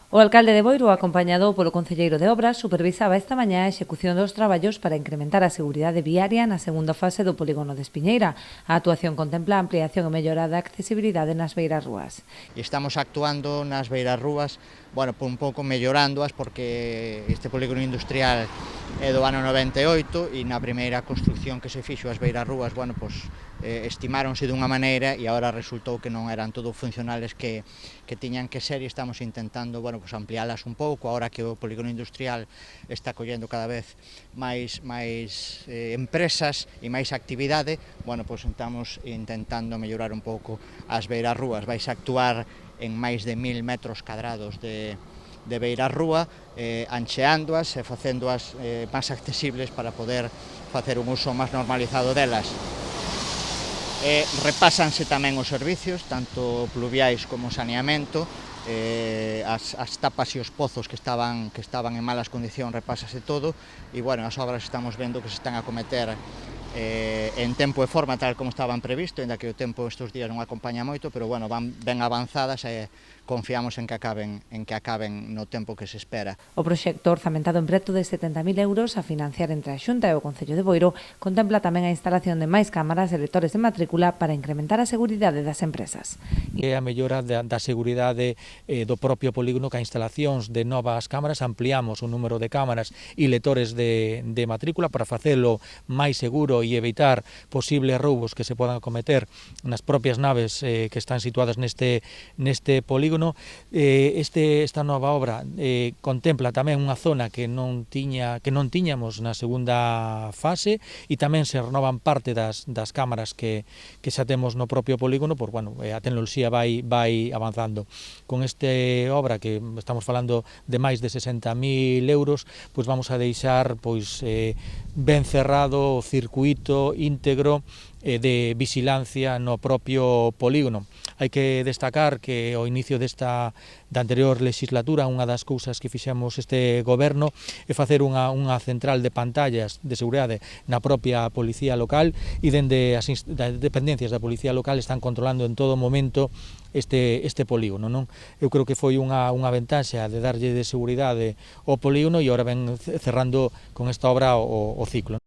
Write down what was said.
O alcalde de Boiro, acompañado polo concelleiro de Obras, supervisaba esta mañá a execución dos traballos para incrementar a seguridade viaria na segunda fase do polígono de Espiñeira. A actuación contempla a ampliación e mellora da accesibilidade nas beirarrúas. Estamos actuando nas beirarrúas, un pouco mellorándoas, porque este polígono industrial é do ano 98 e na primeira construcción que se fixo as beirarrúas, estimáronse dunha maneira e agora resultou que non eran todo funcionales que tiñan que ser, e estamos intentando ampliálas un pouco, agora que o polígono industrial está collendo cada vez máis empresas e máis actividade, estamos intentando mellorar un pouco as beirarrúas. Vais a actuar en máis de 1000 metros cadrados de beirarrúa, ancheándoas e facéndoas máis accesibles para poder facer un uso máis normalizado delas. Repásanse tamén os servicios, tanto pluviais como saneamento, as tapas e os pozos que estaban en malas condicións, repásase todo, e as obras estamos vendo que se están a cometer en tempo e forma tal como estaban previsto, ainda que o tempo estes días non acompaña moito, pero van ben avanzadas e confiamos en que acaben no tempo que se espera. O proxecto, orzamentado en preto de 70.000 euros a financiar entre a Xunta e o Concello de Boiro, contempla tamén a instalación de máis cámaras e lectores de matrícula para incrementar a seguridade das empresas. E a mellora da seguridade do propio polígono, que a instalacións de novas cámaras, ampliamos o número de cámaras e lectores de matrícula para facelo máis seguro e evitar posibles roubos que se podan cometer nas propias naves que están situadas neste polígono. Esta nova obra contempla tamén unha zona que non tiñamos na segunda fase, e tamén se renovan parte das cámaras que xa temos no propio polígono, a tecnoloxía vai avanzando. Con esta obra, que estamos falando de máis de 60.000 euros, vamos a deixar ben cerrado o circuito íntegro de vigilancia no propio polígono. Hai que destacar que ao inicio da anterior legislatura, unha das cousas que fixemos este goberno é facer unha central de pantallas de seguridade na propia policía local, e dende as dependencias da policía local están controlando en todo momento este polígono, non? Eu creo que foi unha ventaxa de darlle de seguridade ao polígono, e agora ven cerrando con esta obra o ciclo.